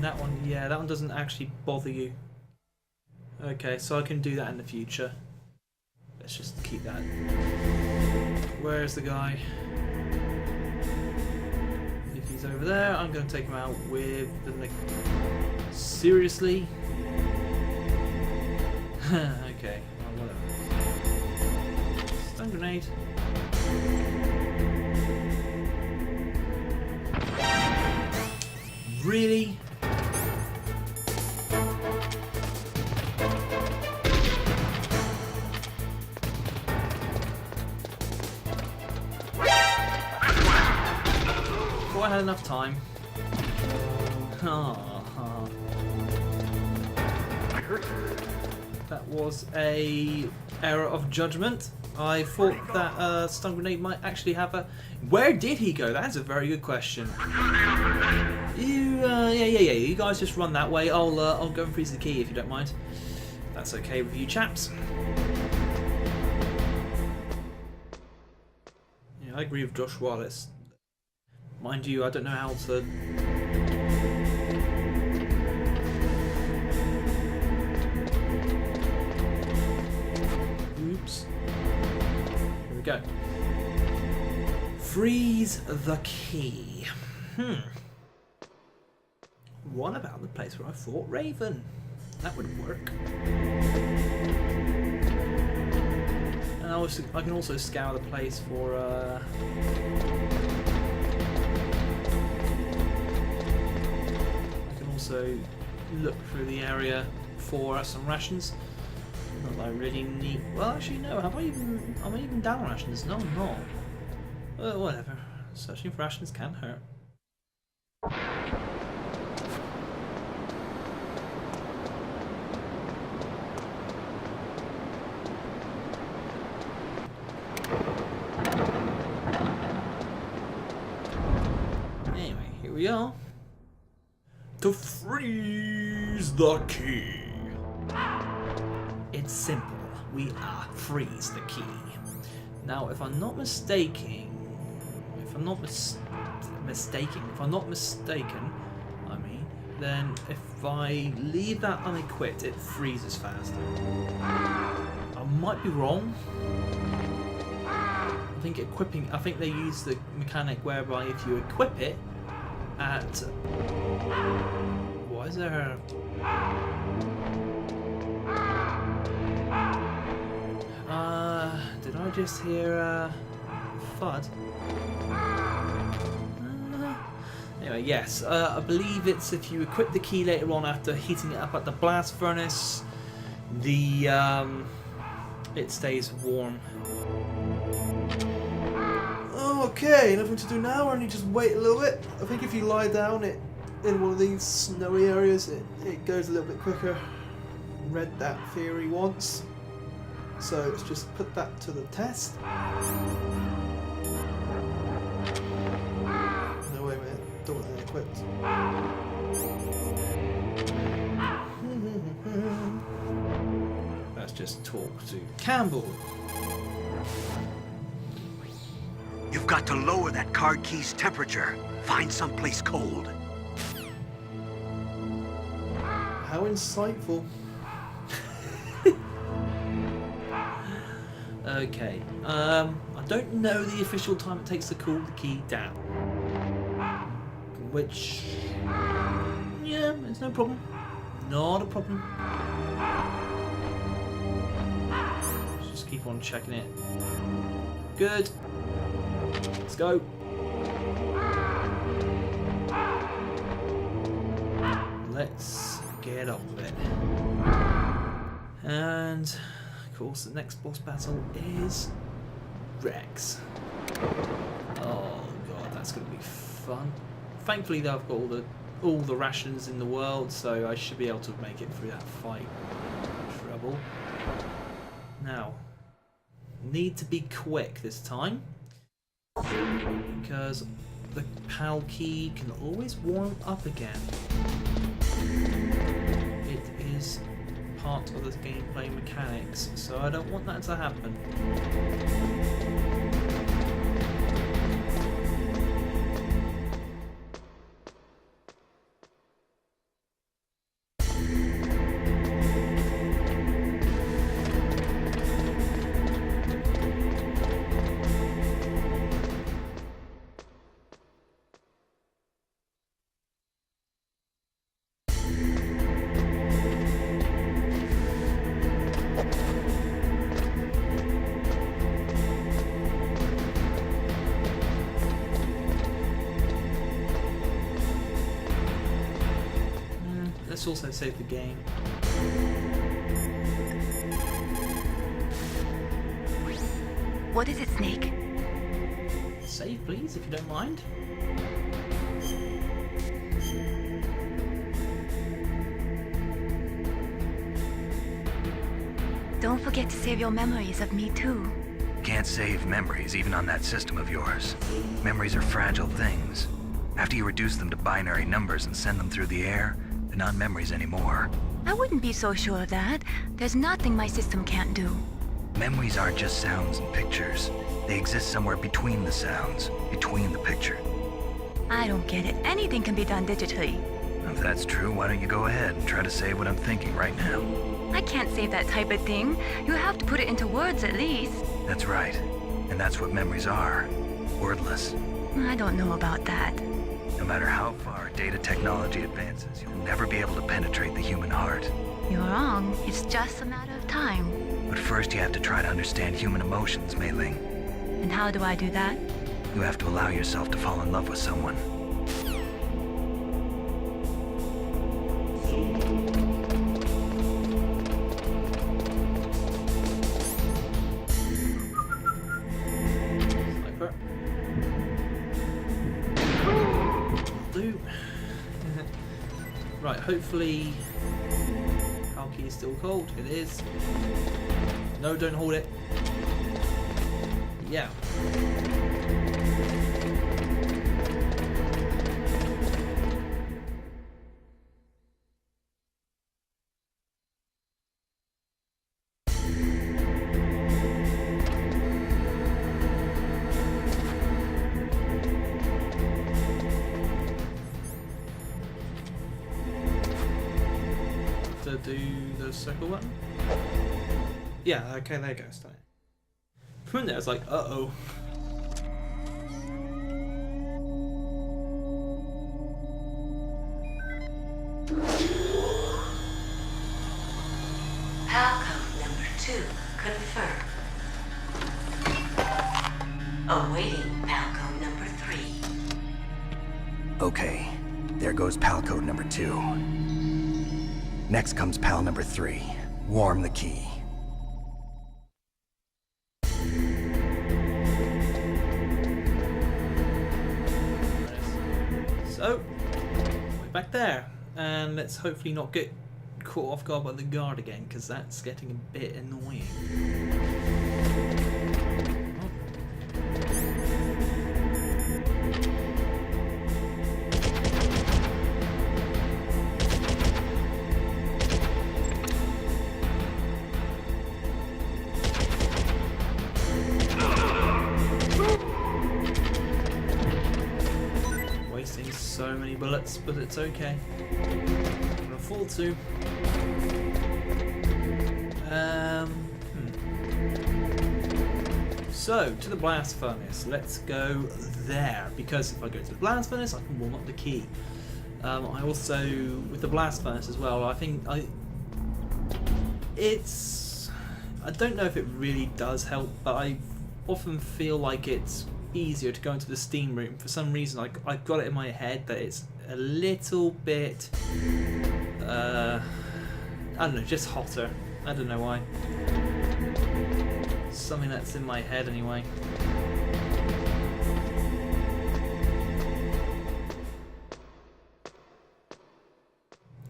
that one, yeah, that one doesn't actually bother you. Okay, so I can do that in the future. Let's just keep that. Where's the guy? If he's over there, I'm going to take him out with the... Seriously? Okay, well, whatever. Stun grenade. Really? Thought I had enough time. That was a error of judgment. I thought that stun grenade might actually have a... Where did he go? That's a very good question. Yeah. You guys just run that way. I'll go and freeze the key if you don't mind. That's okay with you chaps. Yeah, I agree with Josh Wallace. Mind you, I don't know how to... Oops. Here we go. Freeze the key. What about the place where I fought Raven? That would work. And I can also scour the place for I can also look through the area for some rations. Not that I really need. Well, actually, no. Am I even down on rations? No, I'm not. Whatever. Searching for rations can hurt. Anyway, here we are. To freeze the key. It's simple. We freeze the key. Now, if I'm not mistaken, then if I leave that unequipped, it freezes faster. I might be wrong. I think they use the mechanic whereby if you equip it at... Why is there did I just hear FUD? Anyway, yes, I believe it's if you equip the key later on after heating it up at the blast furnace, the it stays warm. Okay, nothing to do now, only just wait a little bit. I think if you lie down in one of these snowy areas, it goes a little bit quicker. Read that theory once. So let's just put that to the test. No, wait a minute, don't want that equipped. Let's just talk to Campbell. You've got to lower that card key's temperature. Find someplace cold. How insightful. Okay, I don't know the official time it takes to cool the key down. Which, yeah, it's no problem. Not a problem. Let's just keep on checking it. Good. Let's go. Let's get on with it. And of course, the next boss battle is Rex. Oh god, that's going to be fun. Thankfully, though, I've got all the rations in the world, so I should be able to make it through that fight. Trouble. Now, need to be quick this time, because the PAL key can always warm up again. It is part of the gameplay mechanics, so I don't want that to happen. let's also save the game. What is it, Snake? Save, please, if you don't mind. Don't forget to save your memories of me too. Can't save memories even on that system of yours. Memories are fragile things. After you reduce them to binary numbers and send them through the air, they're not memories anymore. I wouldn't be so sure of that. There's nothing my system can't do. Memories aren't just sounds and pictures. They exist somewhere between the sounds, between the picture. I don't get it. Anything can be done digitally. If that's true, why don't you go ahead and try to say what I'm thinking right now? I can't save that type of thing. You have to put it into words at least. That's right. And that's what memories are. Wordless. I don't know about that. No matter how far data technology advances, you'll never be able to penetrate the human heart. You're wrong. It's just a matter of time. But first you have to try to understand human emotions, Mei Ling. And how do I do that? You have to allow yourself to fall in love with someone. Sniper. Do. Right, hopefully PAL key is still cold. It is. No, don't hold it. Yeah. To do the circle button? Yeah, okay, there goes. Done it. From there, I was like, uh-oh. PAL code number 2 confirmed. Awaiting PAL code number 3. Okay, there goes PAL code number 2. Next comes PAL number 3. Warm the key. So, we're back there, and let's hopefully not get caught off guard by the guard again, because that's getting a bit annoying. Wasting so many bullets, but it's okay. I'm gonna fall to. So, to the blast furnace. Let's go there, because if I go to the blast furnace, I can warm up the key. I also, with the blast furnace as well, I think I don't know if it really does help, but I often feel like it's easier to go into the steam room. For some reason, I've got it in my head that it's a little bit, I don't know, just hotter. I don't know why. Something that's in my head anyway.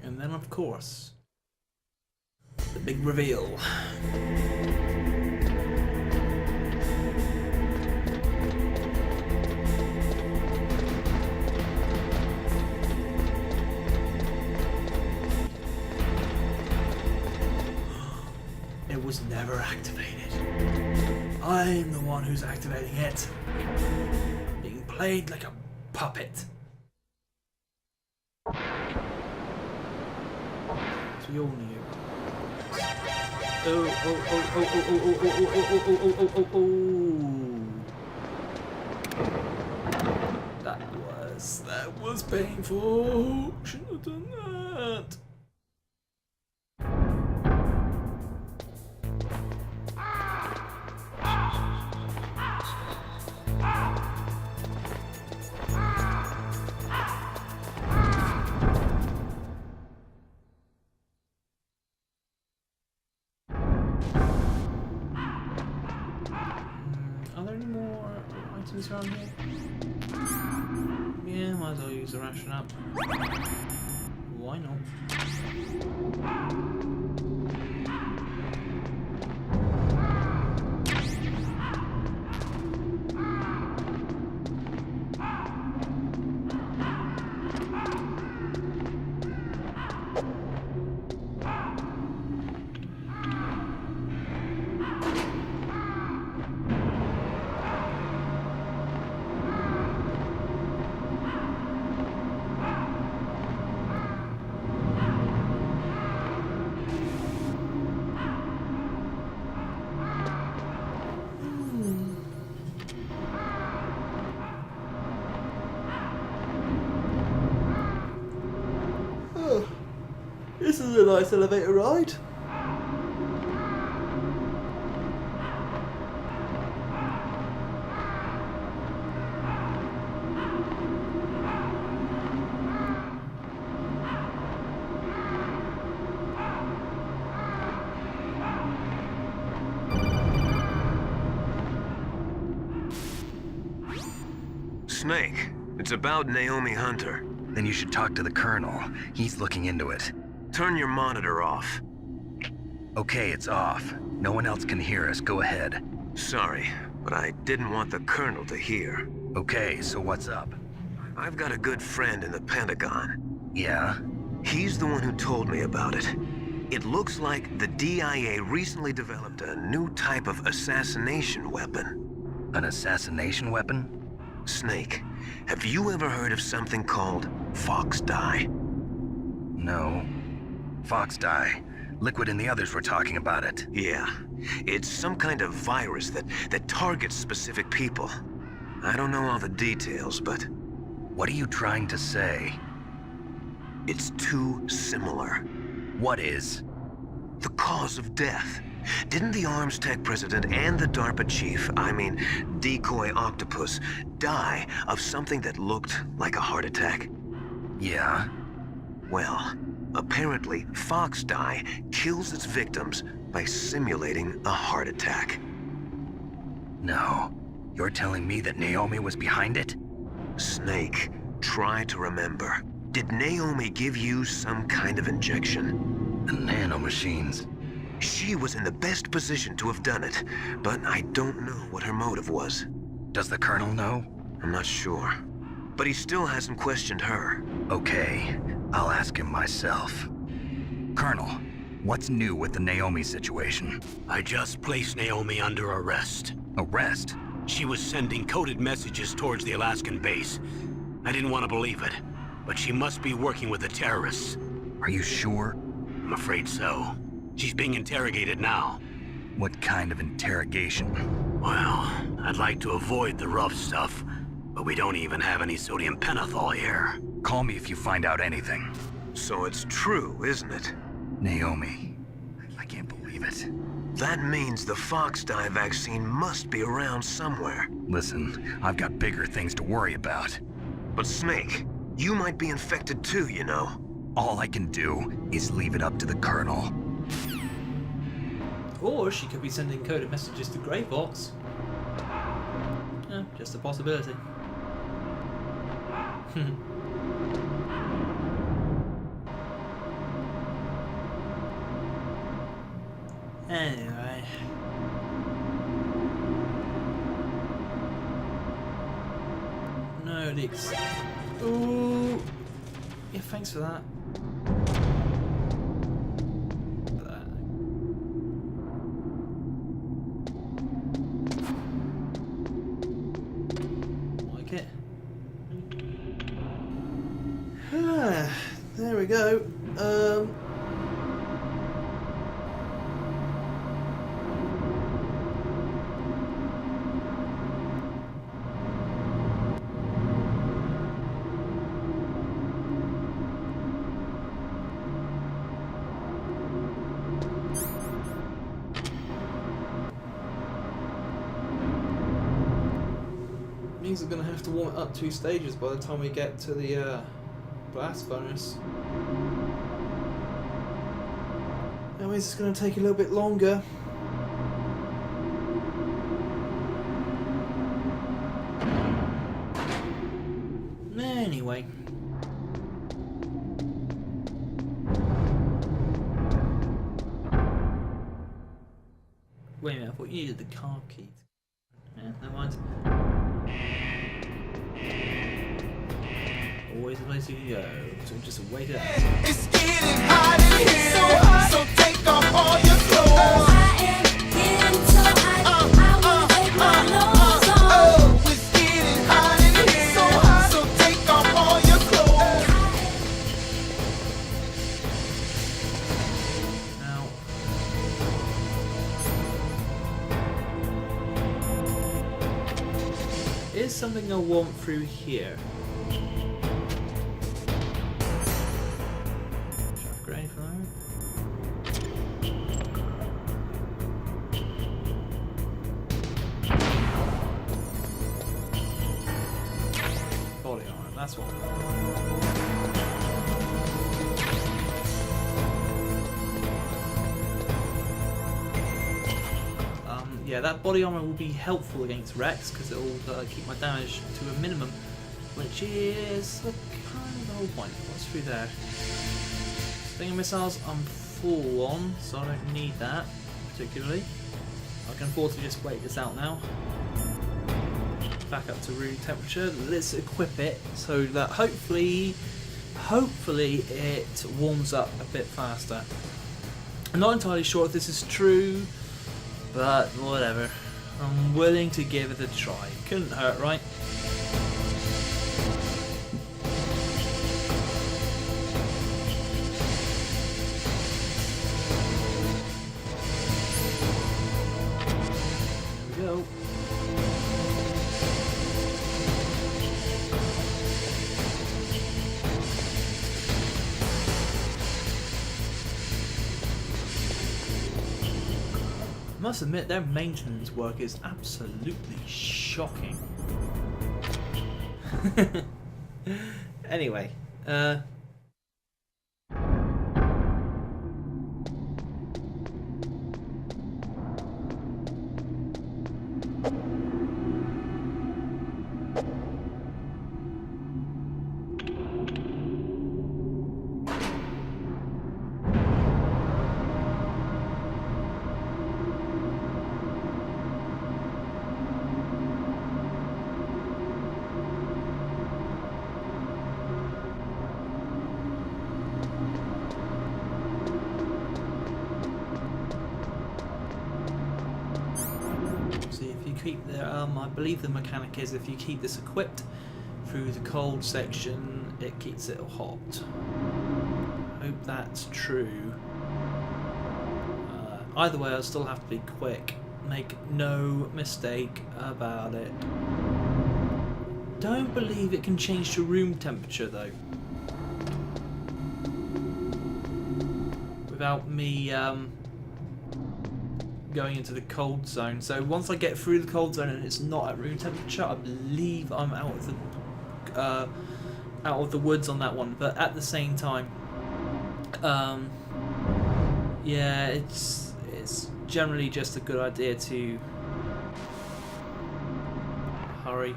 And then, of course, the big reveal. It was never activated. I'm the one who's activating it. Being played like a puppet. As we all knew. That was painful. Shouldn't have done that. ration on here? Yeah, might as well use the ration up. Why not? This is a nice elevator ride. Snake, it's about Naomi Hunter. Then you should talk to the Colonel. He's looking into it. Turn your monitor off. Okay, it's off. No one else can hear us. Go ahead. Sorry, but I didn't want the Colonel to hear. Okay, so what's up? I've got a good friend in the Pentagon. Yeah? He's the one who told me about it. It looks like the DIA recently developed a new type of assassination weapon. An assassination weapon? Snake, have you ever heard of something called Foxdie? No. Foxdie. Liquid and the others were talking about it. Yeah. It's some kind of virus that targets specific people. I don't know all the details, but What are you trying to say? it's too similar. What is? The cause of death. Didn't the Arms Tech president and the DARPA chief, Decoy Octopus, die of something that looked like a heart attack? Yeah? Well, apparently Foxdie kills its victims by simulating a heart attack. No. You're telling me that Naomi was behind it? Snake, try to remember. Did Naomi give you some kind of injection? The nanomachines. She was in the best position to have done it, but I don't know what her motive was. Does the Colonel know? I'm not sure. But he still hasn't questioned her. Okay, I'll ask him myself. Colonel, what's new with the Naomi situation? I just placed Naomi under arrest. Arrest? She was sending coded messages towards the Alaskan base. I didn't want to believe it, but she must be working with the terrorists. Are you sure? I'm afraid so. She's being interrogated now. What kind of interrogation? Well, I'd like to avoid the rough stuff, but we don't even have any sodium pentothal here. Call me if you find out anything. So it's true, isn't it? Naomi. I can't believe it. That means the Foxdie vaccine must be around somewhere. Listen, I've got bigger things to worry about. But Snake, you might be infected too, you know. All I can do is leave it up to the Colonel. Or she could be sending coded messages to Grey Fox. Just a possibility. Anyway. No leaks. Ooh. Yeah, thanks for that. Like it. There we go. Means we're going to have to warm it up 2 stages by the time we get to the blast furnace. That means it's going to take a little bit longer. anyway. Wait a minute, I thought you needed the car key. Yeah, never mind. Always a place you can go, so just wait it out. It's getting hot in here, so hot, so take off all your clothes. I am getting so hot, I wanna take my clothes off. Oh, it's getting hot in here, so hot, so take off all your clothes. Now, is something I want through here? Grenade for that. Body armor, that's what. Yeah, that body armor will be helpful against Rex because it will keep my damage to a minimum, which is kind of the whole point. What's through there? Stinger missiles I'm full on, so I don't need that particularly. I can afford to just wait this out now. Back up to room temperature. Let's equip it so that hopefully it warms up a bit faster. I'm not entirely sure if this is true, but whatever. I'm willing to give it a try. Couldn't hurt, right? There we go. I must admit, their maintenance work is absolutely shocking. Anyway, keep the I believe the mechanic is if you keep this equipped through the cold section, it keeps it hot. Hope that's true. Either way, I'll still have to be quick. Make no mistake about it. Don't believe it can change to room temperature though. Without me going into the cold zone. So once I get through the cold zone and it's not at room temperature, I believe I'm out of the woods on that one. But at the same time, yeah, it's generally just a good idea to hurry.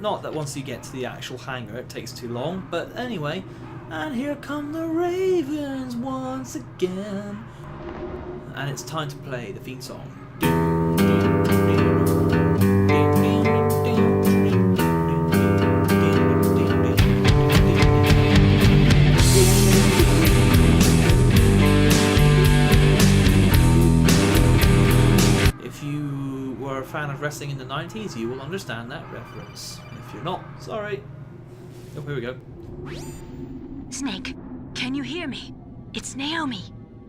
Not that once you get to the actual hangar it takes too long, but anyway. And here come the Ravens once again. And it's time to play the theme song. If you were a fan of wrestling in the 90s, you will understand that reference. If you're not, sorry. Oh, here we go. Snake, can you hear me? It's Naomi.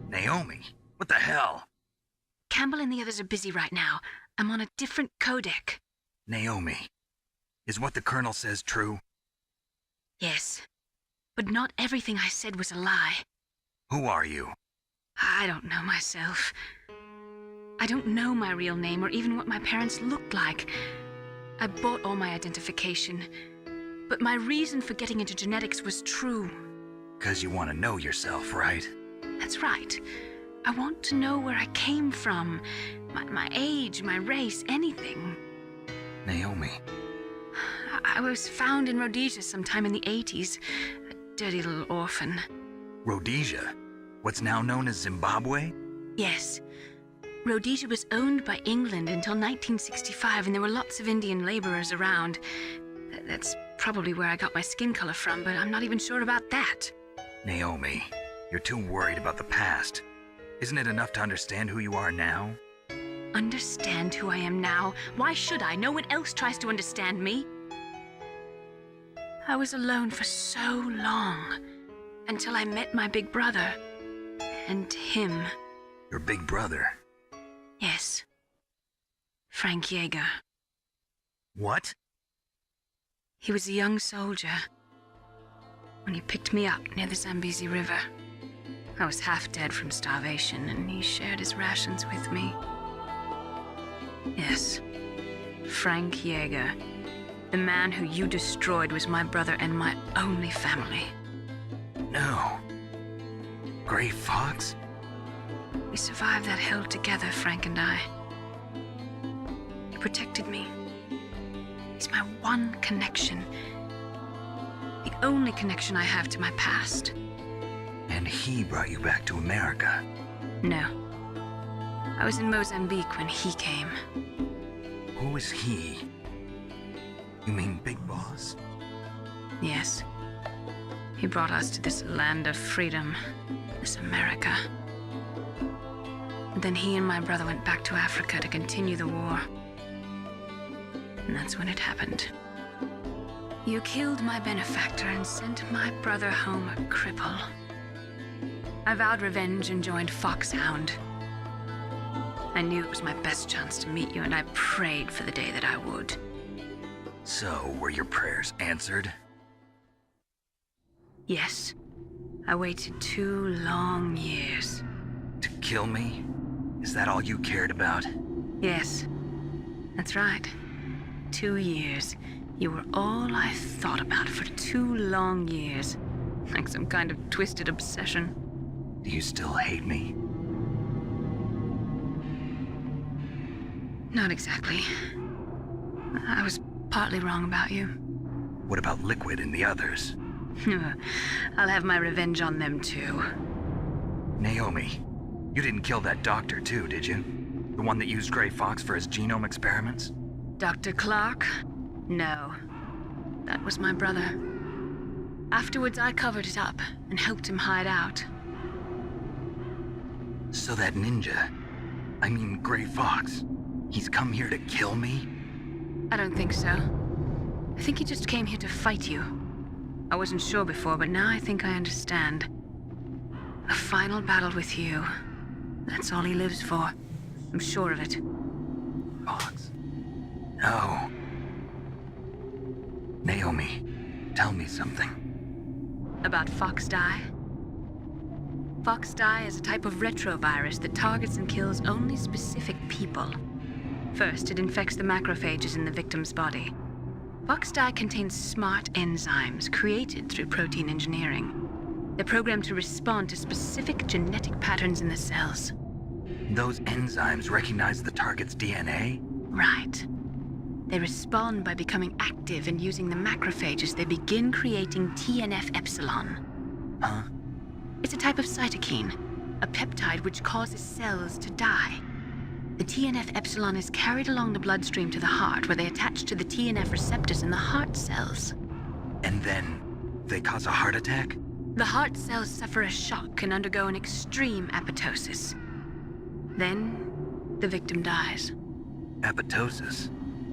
Naomi? What the hell? Campbell and the others are busy right now. I'm on a different codec. Naomi, is what the Colonel says true? Yes, but not everything I said was a lie. Who are you? I don't know myself. I don't know my real name or even what my parents looked like. I bought all my identification, but my reason for getting into genetics was true. 'Cause you want to know yourself, right? That's right. I want to know where I came from, my age, my race, anything. Naomi. I was found in Rhodesia sometime in the 80s. A dirty little orphan. Rhodesia? What's now known as Zimbabwe? Yes. Rhodesia was owned by England until 1965, and there were lots of Indian laborers around. That's probably where I got my skin color from, but I'm not even sure about that. Naomi, you're too worried about the past. Isn't it enough to understand who you are now? Understand who I am now? Why should I? No one else tries to understand me. I was alone for so long, until I met my big brother. And him. Your big brother? Yes. Frank Yeager. What? He was a young soldier when he picked me up near the Zambezi River. I was half dead from starvation, and he shared his rations with me. Yes, Frank Yeager. The man who you destroyed was my brother and my only family. No. Gray Fox? We survived that hell together, Frank and I. He protected me. He's my one connection. The only connection I have to my past. And he brought you back to America? No. I was in Mozambique when he came. Who is he? You mean Big Boss? Yes. He brought us to this land of freedom, this America. And then he and my brother went back to Africa to continue the war. And that's when it happened. You killed my benefactor and sent my brother home a cripple. I vowed revenge and joined Foxhound. I knew it was my best chance to meet you, and I prayed for the day that I would. So, were your prayers answered? Yes. I waited 2 long years. To kill me? Is that all you cared about? Yes. That's right. 2 years. You were all I thought about for 2 long years. Like some kind of twisted obsession. Do you still hate me? Not exactly. I was partly wrong about you. What about Liquid and the others? I'll have my revenge on them too. Naomi, you didn't kill that doctor too, did you? The one that used Gray Fox for his genome experiments? Dr. Clark? No. That was my brother. Afterwards, I covered it up and helped him hide out. So that ninja, I mean Gray Fox, he's come here to kill me? I don't think so. I think he just came here to fight you. I wasn't sure before, but now I think I understand. A final battle with you. That's all he lives for. I'm sure of it. Fox? No. Naomi, tell me something. About Foxdie? Foxdie is a type of retrovirus that targets and kills only specific people. First, it infects the macrophages in the victim's body. Foxdie contains smart enzymes created through protein engineering. They're programmed to respond to specific genetic patterns in the cells. Those enzymes recognize the target's DNA? Right. They respond by becoming active and using the macrophages. They begin creating TNF-epsilon. Huh? It's a type of cytokine, a peptide which causes cells to die. The TNF-epsilon is carried along the bloodstream to the heart, where they attach to the TNF receptors in the heart cells. And then they cause a heart attack? The heart cells suffer a shock and undergo an extreme apoptosis. Then, the victim dies. Apoptosis?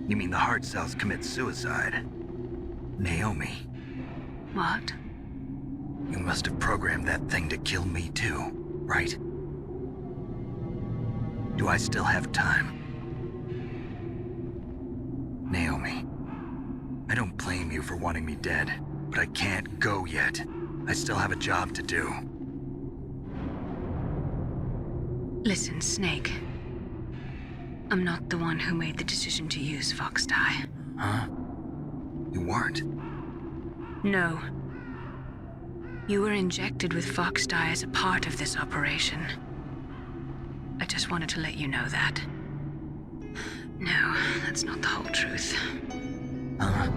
You mean the heart cells commit suicide? Naomi, What? you must have programmed that thing to kill me too, right? Do I still have time? Naomi, I don't blame you for wanting me dead, but I can't go yet. I still have a job to do. Listen, Snake. I'm not the one who made the decision to use Foxdie. Huh? You weren't? No. You were injected with Foxdie as a part of this operation. I just wanted to let you know that. No, that's not the whole truth. Huh?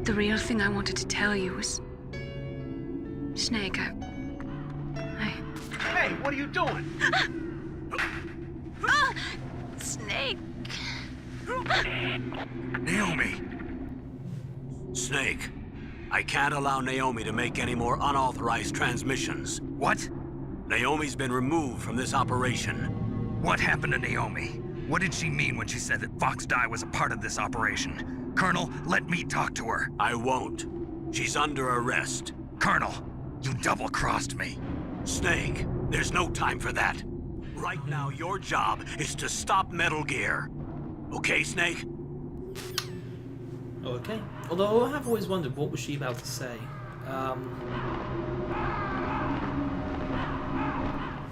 The real thing I wanted to tell you was... Snake, Hey, what are you doing? Snake! Naomi! Snake, I can't allow Naomi to make any more unauthorized transmissions. What? Naomi's been removed from this operation. What happened to Naomi? What did she mean when she said that Foxdie was a part of this operation? Colonel, let me talk to her. I won't. She's under arrest. Colonel, you double-crossed me. Snake, there's no time for that. Right now, your job is to stop Metal Gear. Okay, Snake? Okay. Although I have always wondered what was she about to say.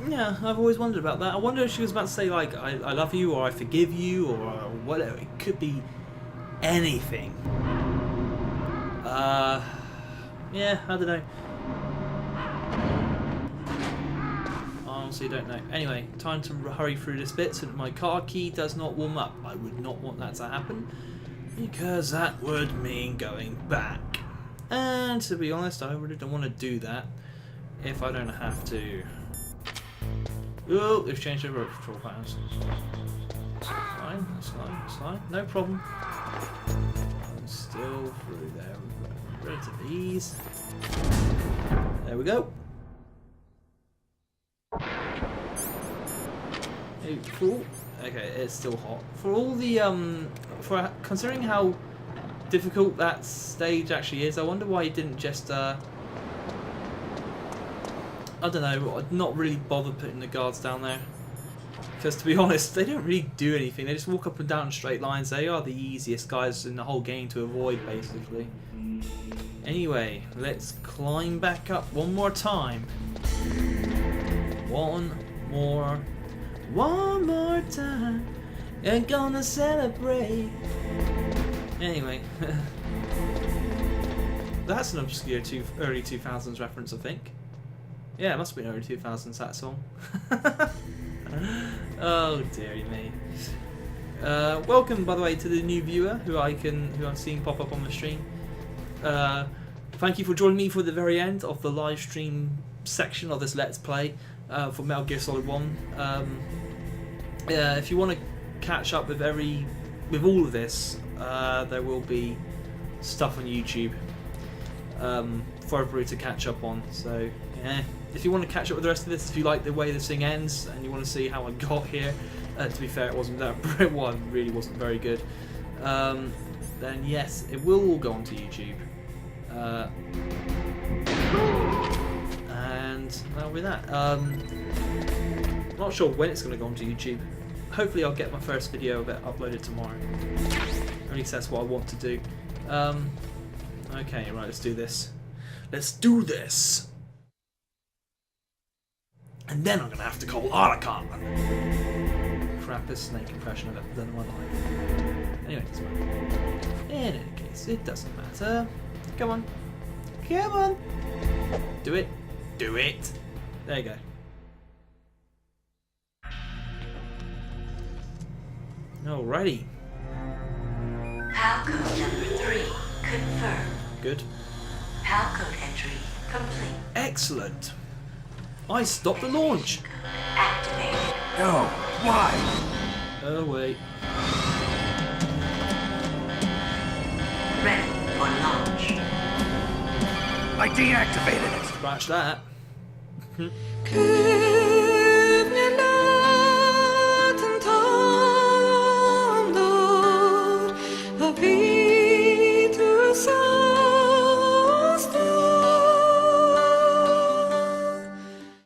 Yeah, I've always wondered about that. I wonder if she was about to say like I love you or I forgive you or whatever. It could be anything. Yeah, I don't know. Honestly, don't know. Anyway, time to hurry through this bit so that my car key does not warm up. I would not want that to happen because that would mean going back. And to be honest, I really don't want to do that if I don't have to. Oh, they've changed their road control plans. That's fine, that's fine, that's fine. No problem. I'm still through there with relative ease. There we go. Hey, cool. Okay, it's still hot. For all the for considering how difficult that stage actually is, I wonder why you didn't just I don't know, not really bother putting the guards down there. Because to be honest, they don't really do anything. They just walk up and down in straight lines. They are the easiest guys in the whole game to avoid, basically. Anyway, let's climb back up one more time. One more time. I'm gonna celebrate. Anyway. That's an obscure early 2000s reference, I think. Yeah, it must have been early 2000s, that song. Oh dearie me. Welcome, by the way, to the new viewer who I'm seeing pop up on the stream. Thank you for joining me for the very end of the live stream section of this Let's Play for Metal Gear Solid 1. If you want to catch up with all of this, there will be stuff on YouTube for everybody to catch up on. So yeah, if you want to catch up with the rest of this, if you like the way this thing ends and you want to see how I got here, to be fair, it wasn't that well, it really wasn't very good. Then yes, it will all go onto YouTube. And that'll be that. Not sure when it's going to go onto YouTube. Hopefully I'll get my first video of it uploaded tomorrow. At least that's what I want to do. Okay, right, let's do this. Let's do this! And then I'm going to have to call Aracon. Crappiest snake impression I've ever done in my life. Anyway, it doesn't matter. In any case, it doesn't matter. Come on. Come on! Do it. Do it! There you go. Alrighty. PAL code number 3 confirmed. Good. PAL code entry complete. Excellent. I stopped the launch. Activated. No, why? Oh wait. Ready for launch. I deactivated it. Scratch that. Could